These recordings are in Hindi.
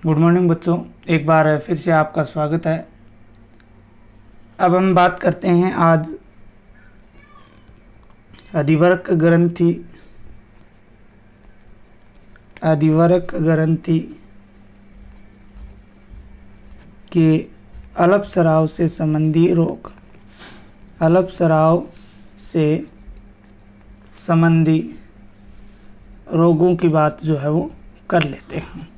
गुड मॉर्निंग बच्चों, एक बार फिर से आपका स्वागत है। अब हम बात करते हैं आज अधिवरक ग्रंथि के अल्पस्राव से संबंधी रोग, अल्पस्राव से संबंधी रोगों की बात जो है वो कर लेते हैं।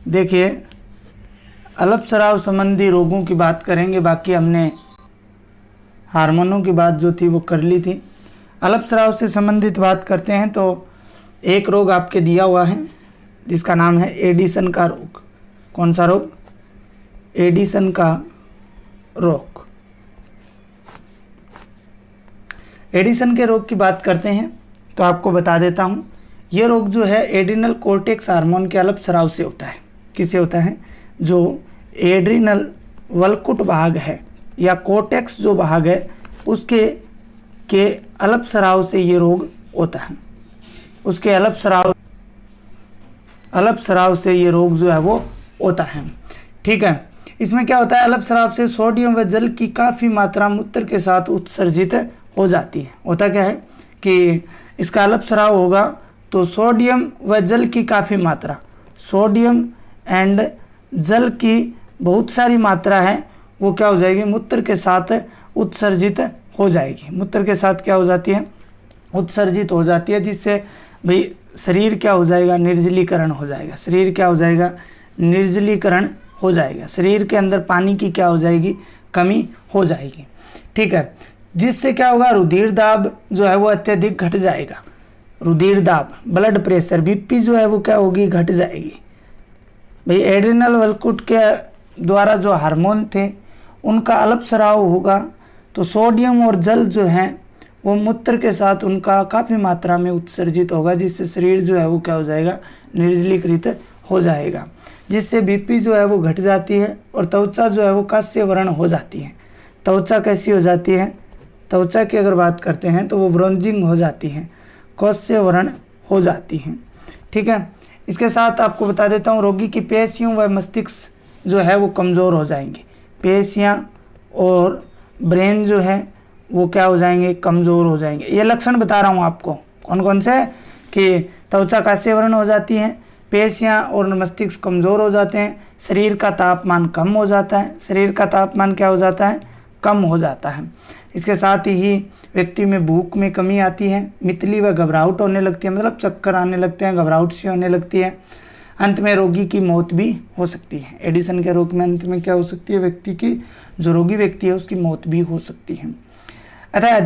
देखिए, अल्पस्राव संबंधी रोगों की बात करेंगे, बाकी हमने हार्मोनों की बात जो थी वो कर ली थी। अल्पस्राव से संबंधित बात करते हैं तो एक रोग आपके दिया हुआ है जिसका नाम है एडिसन का रोग। कौन सा रोग? एडिसन का रोग। एडिसन के रोग की बात करते हैं तो आपको बता देता हूँ, ये रोग जो है एड्रिनल कोर्टेक्स हार्मोन के अल्पस्राव से होता है। किससे होता है? जो एड्रिनल वलकुट भाग है या कोर्टेक्स जो भाग है उसके अल्पस्राव से ये रोग होता है। उसके अल्पस्राव से ये रोग जो है वो होता है। ठीक है, इसमें क्या होता है? अल्पस्राव से सोडियम व जल की काफ़ी मात्रा मूत्र के साथ उत्सर्जित हो जाती है। होता क्या है कि इसका अल्पस्राव होगा तो सोडियम व जल की काफ़ी मात्रा, सोडियम एंड जल की बहुत सारी मात्रा है, वो क्या हो जाएगी? मूत्र के साथ उत्सर्जित हो जाएगी। मूत्र के साथ क्या हो जाती है? उत्सर्जित हो जाती है, जिससे भाई शरीर क्या हो जाएगा? निर्जलीकरण हो जाएगा। शरीर क्या हो जाएगा? निर्जलीकरण हो जाएगा। शरीर के अंदर पानी की क्या हो जाएगी? कमी हो जाएगी। ठीक है, जिससे क्या होगा? रुधिर दाब जो है वो अत्यधिक घट जाएगा। रुधिर दाब, ब्लड प्रेशर, बीपी जो है वो क्या होगी? घट जाएगी। भाई एड्रिनल वलकुट के द्वारा जो हार्मोन थे उनका अल्पस्राव होगा तो सोडियम और जल जो है वो मूत्र के साथ उनका काफ़ी मात्रा में उत्सर्जित होगा, जिससे शरीर जो है वो क्या हो जाएगा? निर्जलीकृत हो जाएगा, जिससे बीपी जो है वो घट जाती है और त्वचा जो है वो कांस्य वर्ण हो जाती है। त्वचा कैसी हो जाती है? त्वचा की अगर बात करते हैं तो वो ब्रोंजिंग हो जाती है, कांस्य वर्ण हो जाती है। ठीक है, इसके साथ आपको बता देता हूँ, रोगी की पेशियों व मस्तिष्क जो है वो कमज़ोर हो जाएंगे। पेशियाँ और ब्रेन जो है वो क्या हो जाएंगे? कमज़ोर हो जाएंगे। ये लक्षण बता रहा हूँ आपको कौन कौन से, कि त्वचा कांस्य वर्ण हो जाती है, पेशियाँ और मस्तिष्क कमज़ोर हो जाते हैं, शरीर का तापमान कम हो जाता है। शरीर का तापमान क्या हो जाता है? कम हो जाता है। इसके साथ ही व्यक्ति में भूख में कमी आती है, मितली व घबराहट होने लगती है, मतलब चक्कर आने लगते हैं, घबराहट सी होने लगती है। अंत में रोगी की मौत भी हो सकती है। एडिसन के रोग में अंत में क्या हो सकती है? व्यक्ति की, जो रोगी व्यक्ति है उसकी मौत भी हो सकती है। अतः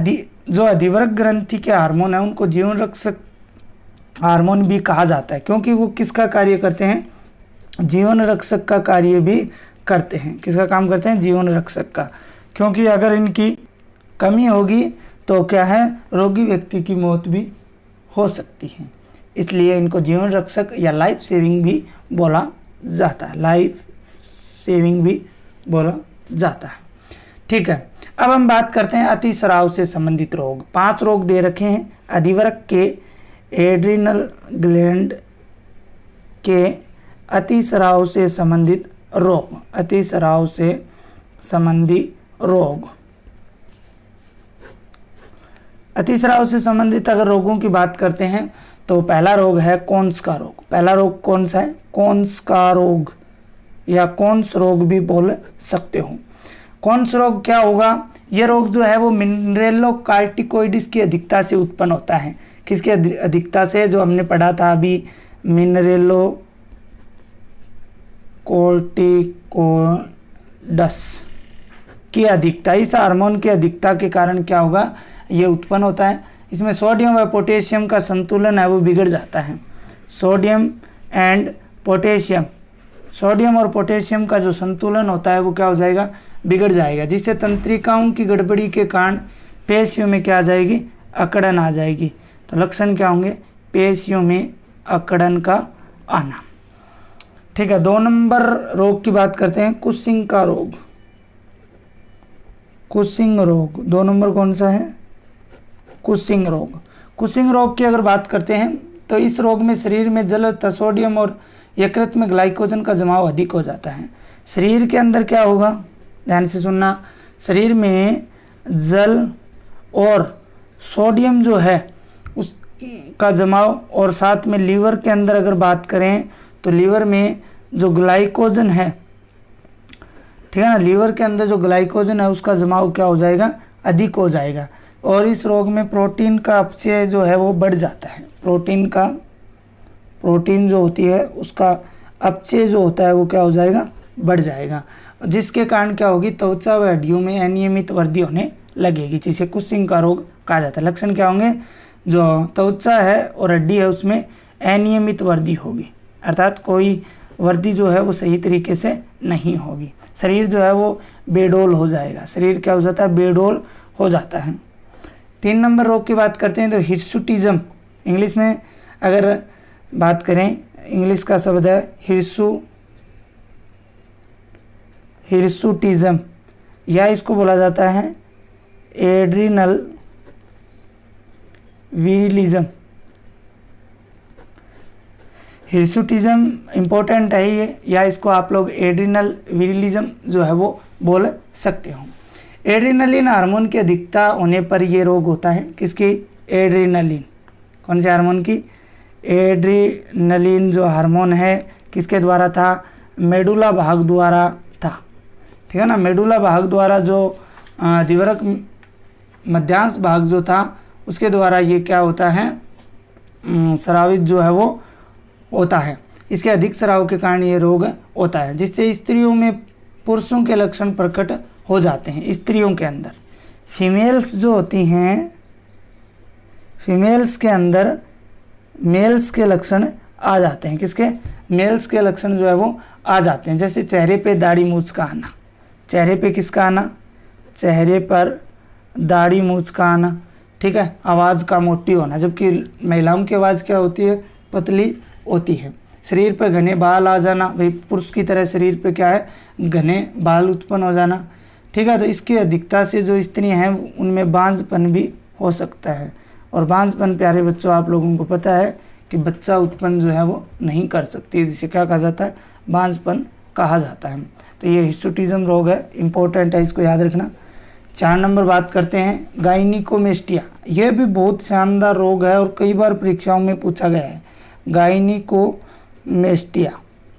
जो अधिवरक ग्रंथि के हार्मोन है उनको जीवन रक्षक हार्मोन भी कहा जाता है, क्योंकि वो किसका कार्य करते हैं? जीवन रक्षक का कार्य भी करते हैं। किसका काम करते हैं? जीवन रक्षक का। क्योंकि अगर इनकी कमी होगी तो क्या है? रोगी व्यक्ति की मौत भी हो सकती है। इसलिए इनको जीवन रक्षक या लाइफ सेविंग भी बोला जाता है। लाइफ सेविंग भी बोला जाता है। ठीक है, अब हम बात करते हैं अतिस्राव से संबंधित रोग। 5 रोग दे रखे हैं अधिवरक के एड्रिनल ग्लैंड के अतिस्राव से संबंधित रोग। अतिस्राव से संबंधी रोग, अतिस्राव से संबंधित अगर रोगों की बात करते हैं तो पहला रोग है कोन्स का रोग। पहला रोग कौन सा है? कोन्स का रोग या कोन्स रोग भी बोल सकते हो। कोन्स रोग क्या होगा? यह रोग जो है वो मिनरेलोकार्टिकोइड्स की अधिकता से उत्पन्न होता है। किसकी अधिकता से? जो हमने पढ़ा था अभी, मिनरेलोकोर्टिकोइड्स की अधिकता। इस हार्मोन की अधिकता के कारण क्या होगा? ये उत्पन्न होता है। इसमें सोडियम व पोटेशियम का संतुलन है वो बिगड़ जाता है। सोडियम एंड पोटेशियम, सोडियम और पोटेशियम का जो संतुलन होता है वो क्या हो जाएगा? बिगड़ जाएगा, जिससे तंत्रिकाओं की गड़बड़ी के कारण पेशियों में क्या आ जाएगी? अकड़न आ जाएगी। तो लक्षण क्या होंगे? पेशियों में अकड़न का आना। ठीक है, 2 नंबर रोग की बात करते हैं, कुशिंग का रोग। कुशिंग रोग 2 नंबर कौन सा है? कुशिंग रोग। कुशिंग रोग की अगर बात करते हैं तो इस रोग में शरीर में जल तथा सोडियम और यकृत में ग्लाइकोजन का जमाव अधिक हो जाता है। शरीर के अंदर क्या होगा, ध्यान से सुनना, शरीर में जल और सोडियम जो है उसका जमाव, और साथ में लीवर के अंदर अगर बात करें तो लीवर में जो ग्लाइकोजन है, ठीक है ना, लीवर के अंदर जो ग्लाइकोजन है उसका जमाव क्या हो जाएगा, अधिक हो जाएगा। और इस रोग में प्रोटीन का अपचय जो है वो बढ़ जाता है। प्रोटीन जो होती है उसका अपचय जो होता है वो क्या हो जाएगा, बढ़ जाएगा, जिसके कारण क्या होगी, त्वचा व हड्डियों में अनियमित वृद्धि होने लगेगी, जिसे कुशिंग का रोग कहा जाता है। लक्षण क्या होंगे, जो त्वचा है और हड्डी है उसमें अनियमित वृद्धि होगी, अर्थात कोई वृद्धि जो है वो सही तरीके से नहीं होगी। शरीर जो है वो बेडोल हो जाएगा। शरीर क्या हो जाता है, बेडोल हो जाता है। 3 नंबर रोग की बात करते हैं तो हिर्सुटिज्म, इंग्लिश में अगर बात करें, इंग्लिश का शब्द है हिर्सुटिज्म, या इसको बोला जाता है एड्रिनल विरिलिज्म। हिर्सुटिज्म इंपॉर्टेंट है ये, या इसको आप लोग एड्रिनल विरिलिज्म जो है वो बोल सकते हो। एड्रिनलिन हार्मोन की अधिकता होने पर ये रोग होता है। किसकी, एड्रिनलिन, कौन से हार्मोन की, एड्रिनलिन जो हार्मोन है किसके द्वारा था, मेडुला भाग द्वारा था, ठीक है ना। मेडुला भाग द्वारा जो दिवरक मध्यांश भाग जो था उसके द्वारा ये क्या होता है, स्रावित जो है वो होता है। इसके अधिक स्राव के कारण ये रोग होता है, जिससे स्त्रियों में पुरुषों के लक्षण प्रकट हो जाते हैं। स्त्रियों के अंदर फीमेल्स जो होती हैं, फीमेल्स के अंदर मेल्स के लक्षण आ जाते हैं। किसके, मेल्स के लक्षण जो है वो आ जाते हैं। जैसे चेहरे पे दाढ़ी मूंछ का आना, चेहरे पे किसका आना, चेहरे पर दाढ़ी मूंछ का आना, ठीक है। आवाज़ का मोटी होना, जबकि महिलाओं की आवाज़ क्या होती है, पतली होती है। शरीर पर घने बाल आ जाना, भाई पुरुष की तरह शरीर पे क्या है, घने बाल उत्पन्न हो जाना, ठीक है। तो इसकी अधिकता से जो स्त्रियां हैं उनमें बांझपन भी हो सकता है। और बांझपन, प्यारे बच्चों, आप लोगों को पता है कि बच्चा उत्पन्न जो है वो नहीं कर सकती, जिसे क्या कहा जाता है, बांझपन कहा जाता है। तो ये हिर्सुटिज्म रोग है, इंपॉर्टेंट है, इसको याद रखना। 4 नंबर बात करते हैं गायनिकोमेस्टिया। यह भी बहुत शानदार रोग है और कई बार परीक्षाओं में पूछा गया है, गायनिकोमेस्टिया,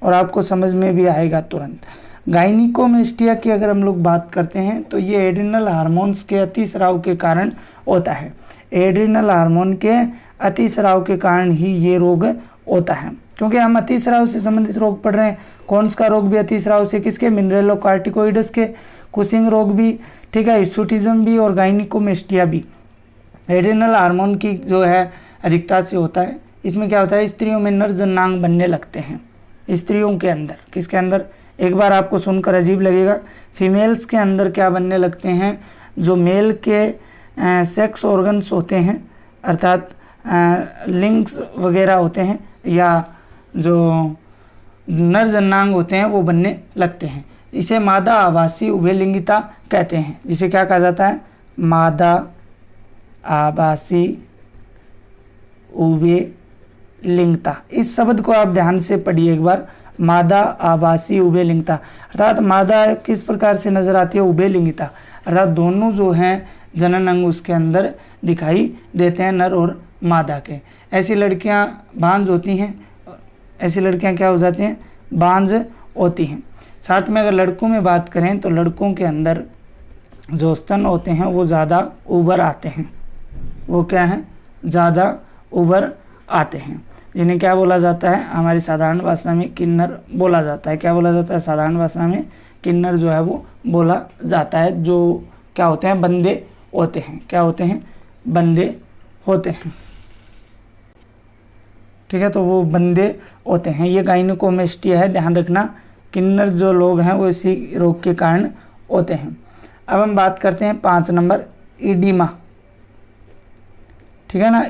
और आपको समझ में भी आएगा तुरंत। गायनिकोमेस्टिया की अगर हम लोग बात करते हैं तो ये एड्रिनल हार्मोन्स के अतिस्राव के कारण होता है। एड्रिनल हार्मोन के अतिस्राव के कारण ही ये रोग होता है, क्योंकि हम अतिस्राव से संबंधित रोग पढ़ रहे हैं। कौन सा रोग भी अतिस्राव से, किसके, मिनरेलोकार्टिकोइडस के, कुशिंग रोग भी, ठीक है, हिर्सुटिज्म भी और गायनिकोमेस्टिया भी एड्रिनल हार्मोन की जो है अधिकता से होता है। इसमें क्या होता है, स्त्रियों में नर जनांग बनने लगते हैं। स्त्रियों के अंदर, किसके अंदर, एक बार आपको सुनकर अजीब लगेगा, फीमेल्स के अंदर क्या बनने लगते हैं, जो मेल के सेक्स ऑर्गन्स होते हैं, अर्थात लिंग्स वगैरह होते हैं, या जो नर जनांग होते हैं वो बनने लगते हैं। इसे मादा आभासी उभयलिंगिता कहते हैं। जिसे क्या कहा जाता है, मादा आभासी उभयलिंगिता। इस शब्द को आप ध्यान से पढ़िए एक बार, मादा आभासी उभयलिंगिता, अर्थात मादा किस प्रकार से नजर आती है, उभयलिंगिता, अर्थात दोनों जो हैं जनन अंग उसके अंदर दिखाई देते हैं, नर और मादा के। ऐसी लड़कियां बांझ होती हैं, ऐसी लड़कियां क्या हो जाती हैं, बांझ होती हैं। साथ में अगर लड़कों में बात करें तो लड़कों के अंदर जो स्तन होते हैं वो ज़्यादा उभर आते हैं। वो क्या हैं, ज़्यादा उभर आते हैं, जिन्हें क्या बोला जाता है, हमारी साधारण भाषा में किन्नर बोला जाता है। क्या बोला जाता है, साधारण भाषा में किन्नर जो है वो बोला जाता है। जो क्या होते हैं, बंदे होते हैं। क्या होते हैं, बंदे होते हैं, ठीक है। तो वो बंदे होते हैं। ये गायनिकोमेस्टिया है, ध्यान रखना। किन्नर जो लोग हैं वो इसी रोग के कारण होते हैं। अब हम बात करते हैं 5 नंबर, इडीमा, ठीक है ना।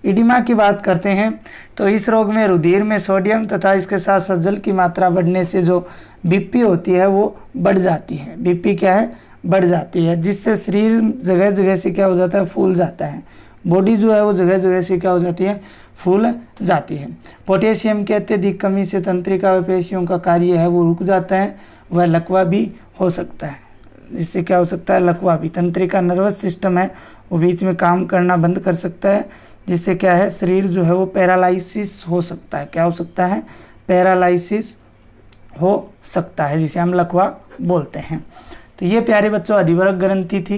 इडीमा की बात करते हैं तो इस रोग में रुधिर में सोडियम तथा इसके साथ साथ जल की मात्रा बढ़ने से जो बीपी होती है वो बढ़ जाती है। बीपी क्या है, बढ़ जाती है, जिससे शरीर जगह जगह से क्या हो जाता है, फूल जाता है। बॉडी जो है वो जगह जगह से क्या हो जाती है, फूल जाती है। पोटेशियम की अत्यधिक कमी से तंत्रिका व पेशियों का कार्य है वो रुक जाता है, वह लकवा भी हो सकता है। जिससे क्या हो सकता है, लकवा भी। तंत्रिका नर्वस सिस्टम है वो बीच में काम करना बंद कर सकता है, जिससे क्या है, शरीर जो है वो पैरालाइसिस हो सकता है। क्या हो सकता है, पैरालाइसिस हो सकता है, जिसे हम लकवा बोलते हैं। तो ये प्यारे बच्चों अधिवरक ग्रंथि थी,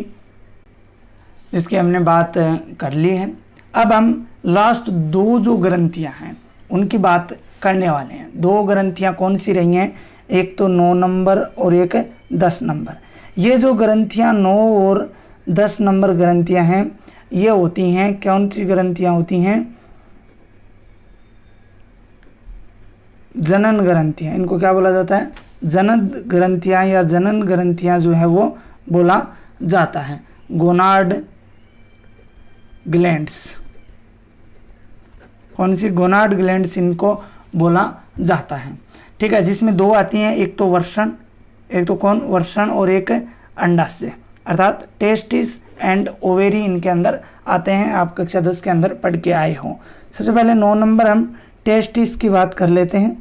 जिसकी हमने बात कर ली है। अब हम लास्ट दो जो ग्रंथियां हैं उनकी बात करने वाले हैं। दो ग्रंथियां कौन सी रही हैं, एक तो 9 नंबर और एक 10 नंबर। ये जो ग्रंथियां 9 और 10 नंबर ग्रंथियां हैं, ये होती हैं, कौन सी ग्रंथियां होती हैं, जनन ग्रंथियां। इनको क्या बोला जाता है, जनन ग्रंथियां या जनन ग्रंथियां जो है वो बोला जाता है। गोनाड ग्लैंड्स, कौन सी, गोनाड ग्लैंड्स इनको बोला जाता है। ठीक है, जिसमें दो आती हैं, एक तो वर्षण, एक तो कौन, वर्षण, और एक अंडाशय, अर्थात टेस्टिस एंड ओवेरी इनके अंदर आते हैं। आप कक्षा 10 के अंदर पढ़ के आए हो। सबसे पहले 9 नंबर हम टेस्टिस की बात कर लेते हैं,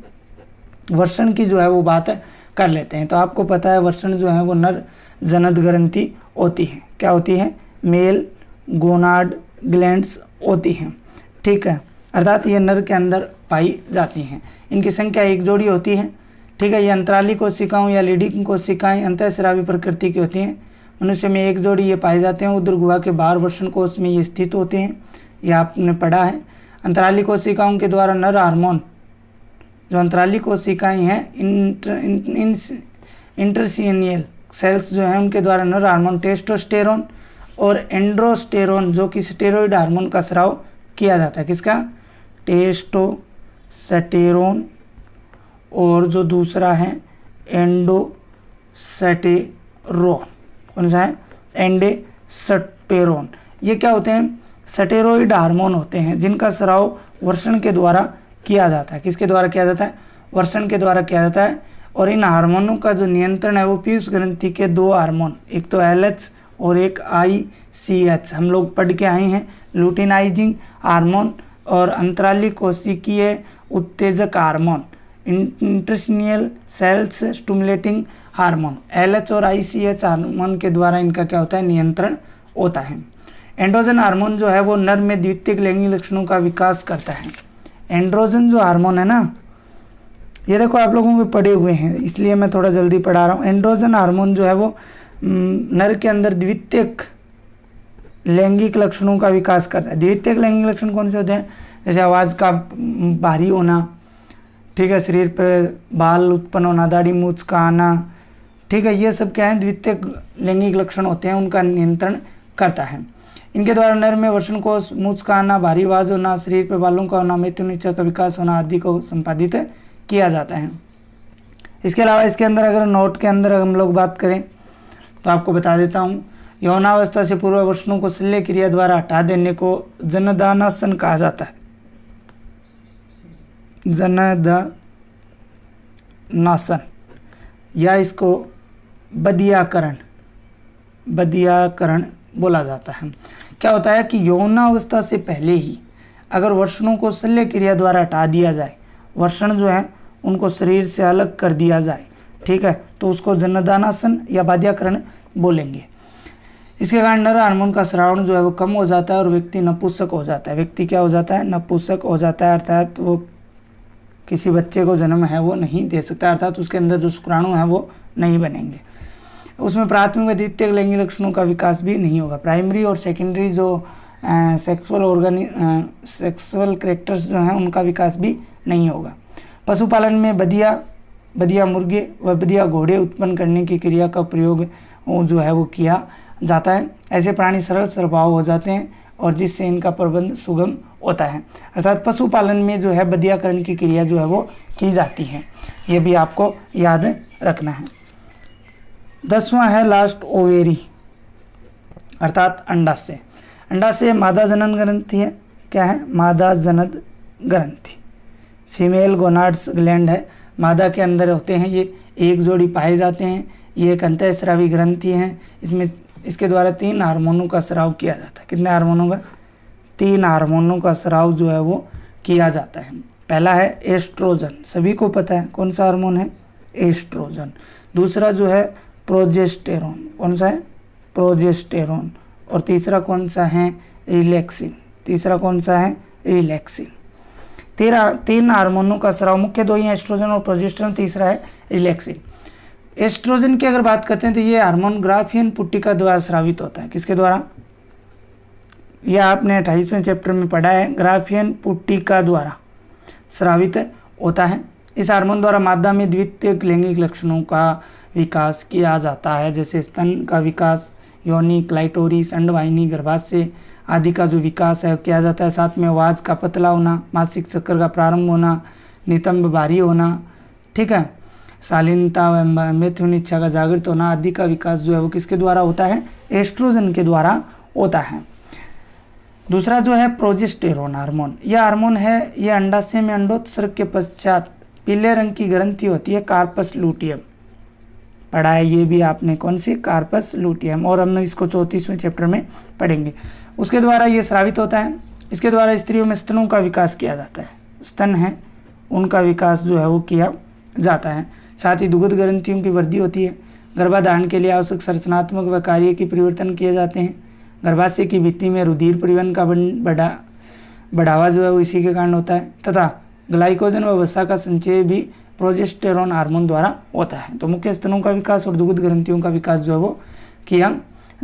वर्षण की जो है वो बात कर लेते हैं। तो आपको पता है वर्षण जो है वो नर जनन ग्रंथि होती है। क्या होती है, मेल गोनाड ग्लैंड्स होती हैं। ठीक है, अर्थात ये नर के अंदर पाई जाती हैं। इनकी संख्या एक जोड़ी होती है। ठीक है, ये अंतराली कोशिकाओं या लीडिंग कोशिकाएं अंतःस्रावी प्रकृति की होती हैं। मनुष्य में एक जोड़ी ये पाए जाते हैं। उदर गुहा के बाहर वर्षण कोश में ये स्थित होते हैं, ये आपने पढ़ा है। अंतराली कोशिकाओं के द्वारा नर हार्मोन, जो अंतराली कोशिकाएं हैं, इंटरसीनियल सेल्स जो हैं, उनके द्वारा नर हार्मोन टेस्टोस्टेरोन और एंड्रोस्टेरोन, जो कि स्टेरॉइड हार्मोन का स्राव किया जाता है। किसका, टेस्टोस्टेरोन, और जो दूसरा है एंडोस्टेरोन। कौन सा है, एंडोस्टेरोन। ये क्या होते हैं, स्टेरॉइड हार्मोन होते हैं, जिनका स्राव वर्षण के द्वारा किया जाता है। किसके द्वारा किया जाता है, वर्षण के द्वारा किया जाता है। और इन हार्मोनों का जो नियंत्रण है वो पीयूष ग्रंथि के दो हार्मोन, एक तो LH और एक ICH, हम लोग पढ़ के आए हैं, लुटिनाइजिंग हार्मोन और अंतराली कोशिकीय उत्तेजक hormone, interstitial cells stimulating hormone. LH और ICH हार्मोन के द्वारा इनका क्या होता है, नियंत्रण होता है। एंड्रोजन हार्मोन जो है वो नर में द्वितीयक लैंगिक लक्षणों का विकास करता है। एंड्रोजन जो हार्मोन है ना, ये देखो आप लोगों के पढ़े हुए हैं, इसलिए मैं थोड़ा जल्दी पढ़ा रहा हूँ। एंड्रोजन हार्मोन जो है वो नर के अंदर द्वितीयक लैंगिक लक्षणों का विकास करता है। द्वितीयक लैंगिक लक्षण कौन से होते हैं, जैसे आवाज़ का भारी होना, ठीक है, शरीर पर बाल उत्पन्न होना, दाढ़ी मूंछ का आना, ठीक है, ये सब क्या है, द्वितीयक लैंगिक लक्षण होते हैं, उनका नियंत्रण करता है। इनके द्वारा नर में वर्षण कोश, मूंछ का आना, भारी आवाज़ होना, शरीर पर बालों का होना, मैथुन इच्छा का विकास होना आदि को संपादित किया जाता है। इसके अलावा इसके अंदर अगर नोट के अंदर हम लोग बात करें तो आपको बता देता हूँ, यौनावस्था से पूर्व वर्षणों को शल्य क्रिया द्वारा हटा देने को जनदानासन कहा जाता है। जनदानासन, या इसको बदियाकरण बोला जाता है। क्या होता है कि यौनावस्था से पहले ही अगर वर्षणों को शल्य क्रिया द्वारा हटा दिया जाए, वर्षण जो है उनको शरीर से अलग कर दिया जाए, ठीक है, तो उसको जनदानासन या बाध्याकरण बोलेंगे। इसके कारण नर हार्मोन का स्रावण जो है वो कम हो जाता है और व्यक्ति नपुंसक हो जाता है। व्यक्ति क्या हो जाता है, नपुंसक हो जाता है, अर्थात वो किसी बच्चे को जन्म है वो नहीं दे सकता, अर्थात उसके अंदर जो शुक्राणु है वो नहीं बनेंगे। उसमें प्राथमिक व द्वितीयक लैंगिक लक्षणों का विकास भी नहीं होगा। प्राइमरी और सेकेंडरी जो सेक्सुअल कैरेक्टर्स जो हैं उनका विकास भी नहीं होगा। पशुपालन में बदिया मुर्गे व बदिया घोड़े उत्पन्न करने की क्रिया का प्रयोग जो है वो किया जाता है। ऐसे प्राणी सरल स्वभाव हो जाते हैं और जिससे इनका प्रबंध सुगम होता है। अर्थात पशुपालन में जो है बदियाकरण की क्रिया जो है वो की जाती है, ये भी आपको याद रखना है। 10वां है लास्ट, ओवेरी अर्थात अंडाशय। अंडाशय मादा जनन ग्रंथि है। क्या है, मादा जनन ग्रंथि, फीमेल गोनाड्स ग्लैंड है, मादा के अंदर होते हैं, ये एक जोड़ी पाए जाते हैं। ये एक अंतःस्रावी ग्रंथि है, इसमें इसके द्वारा 3 हार्मोनों का स्राव किया जाता है। कितने हार्मोनों का, 3 हार्मोनों का स्राव जो है वो किया जाता है। पहला है एस्ट्रोजन, सभी को पता है कौन सा हार्मोन है, एस्ट्रोजन। दूसरा जो है प्रोजेस्टेरोन, कौन सा है, प्रोजेस्टेरोन। और तीसरा कौन सा है, रिलैक्सिन, तीसरा कौन सा है, रिलैक्सिन। तीन हार्मोनों का स्राव, मुख्य दो ही एस्ट्रोजन और प्रोजेस्टेरोन, तीसरा है रिलैक्सिन। एस्ट्रोजन की अगर बात करते हैं तो ये हार्मोन ग्राफियन पुट्टिका द्वारा स्रावित होता है। किसके द्वारा, यह आपने 28वें चैप्टर में पढ़ा है, ग्राफियन पुट्टिका द्वारा स्रावित होता है। इस हार्मोन द्वारा मादा में द्वितीयक लैंगिक लक्षणों का विकास किया जाता है, जैसे स्तन का विकास, योनि, क्लाइटोरिस, अंडवाहिनी, गर्भाशय आदि का जो विकास है किया जाता है। साथ में आवाज़ का पतला होना, मासिक चक्र का प्रारंभ होना, नितंब भारी होना, ठीक है, शालीनता व मैथुन इच्छा का जागृत होना आदि का विकास जो है वो किसके द्वारा होता है, एस्ट्रोजन के द्वारा होता है। दूसरा जो है प्रोजेस्टेरोन हार्मोन, यह हार्मोन है, यह अंडाशय में अंडोत्सर्ग के पश्चात पीले रंग की ग्रंथि होती है, कार्पस लूटियम, पढ़ा है ये भी आपने, कौन सी, कार्पस लूटियम, और हम इसको 34वें चैप्टर में पढ़ेंगे। उसके द्वारा ये स्रावित होता है। इसके द्वारा स्त्रियों में स्तनों का विकास किया जाता है, स्तन है उनका विकास जो है वो किया जाता है। साथ ही दुग्ध ग्रंथियों की वृद्धि होती है। गर्भाधारण के लिए आवश्यक संरचनात्मक व कार्य की परिवर्तन किए जाते हैं। गर्भाशय की भित्ति में रुधिर परिवहन का बढ़ावा जो है वो इसी के कारण होता है, तथा ग्लाइकोजन व वसा का संचय भी प्रोजेस्टेरोन हार्मोन द्वारा होता है। तो मुख्य स्तनों का विकास और दुग्ध ग्रंथियों का विकास जो है वो किया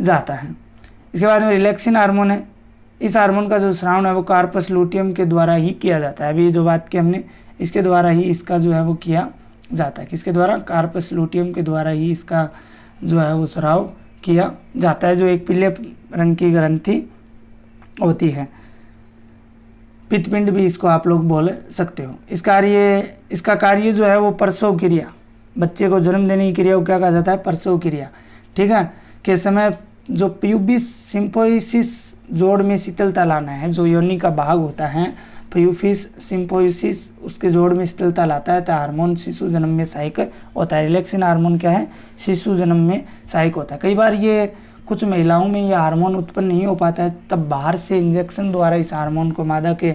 जाता है। इसके बाद में रिलैक्सिन हार्मोन है। इस हार्मोन का जो स्राव है वो कार्पस लूटियम के द्वारा ही किया जाता है। अभी जो बात की हमने, इसके द्वारा ही इसका जो है वो किया जाता है। किसके द्वारा, कार्पस लूटियम के द्वारा ही इसका जो है वो स्राव किया जाता है, जो एक पीले रंग की ग्रंथि होती है। पित्तपिंड भी इसको आप लोग बोल सकते हो। इसका कार्य जो है वो प्रसव क्रिया, बच्चे को जन्म देने की क्रिया को क्या कहा जाता है, प्रसव क्रिया, ठीक है, के समय जो प्यूबिस सिम्पोसिस जोड़ में शीतलता लाना है, जो योनि का भाग होता है प्यूबिस सिम्पोसिस, उसके जोड़ में शीतलता लाता है, तो हार्मोन शिशु जन्म में सहायक होता है। रिलैक्सिन हार्मोन क्या है, शिशु जन्म में सहायक होता है। कई बार ये कुछ महिलाओं में यह हार्मोन उत्पन्न नहीं हो पाता है, तब बाहर से इंजेक्शन द्वारा इस हार्मोन को मादा के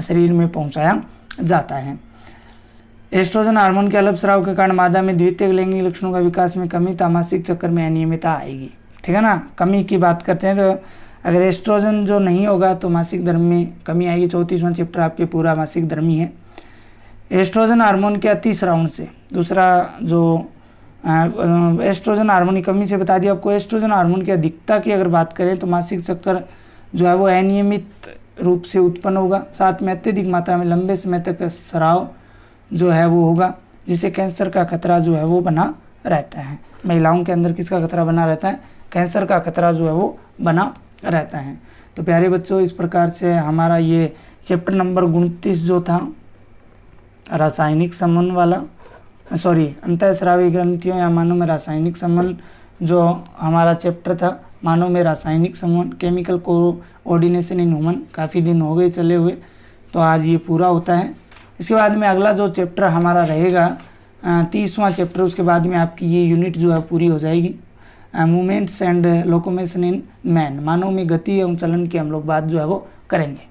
शरीर में पहुंचाया जाता है। एस्ट्रोजन हार्मोन के अल्प स्राव के कारण मादा में द्वितीयक लैंगिक लक्षणों का विकास में कमी, मासिक चक्र में अनियमितता आएगी, ठीक है ना। कमी की बात करते हैं तो अगर एस्ट्रोजन जो नहीं होगा तो मासिक धर्म में कमी आएगी। 34वां चैप्टर आपके पूरा मासिक धर्म ही है। एस्ट्रोजन हार्मोन के अतिस्रावण से, दूसरा जो एस्ट्रोजन हार्मोन की कमी से बता दिया आपको। एस्ट्रोजन हार्मोन की अधिकता की अगर बात करें तो मासिक चक्र जो है वो अनियमित रूप से उत्पन्न होगा। साथ में अत्यधिक मात्रा में लंबे समय तक स्राव जो है वो होगा, जिससे कैंसर का खतरा जो है वो बना रहता है। महिलाओं के अंदर किसका खतरा बना रहता है, कैंसर का खतरा जो है वो बना रहता है। तो प्यारे बच्चों, इस प्रकार से हमारा ये चैप्टर नंबर 29 जो था रासायनिक संबंध वाला, अंतःस्रावी ग्रंथियों या मानव में रासायनिक संबंध, जो हमारा चैप्टर था मानव में रासायनिक संबंध, केमिकल कोऑर्डिनेशन इन ह्यूमन, काफ़ी दिन हो गए चले हुए, तो आज ये पूरा होता है। इसके बाद में अगला जो चैप्टर हमारा रहेगा 30वां चैप्टर, उसके बाद में आपकी ये यूनिट जो है पूरी हो जाएगी। Movements and locomotion in man, मानव में गति एवं चलन की हम लोग बात जो है वो करेंगे।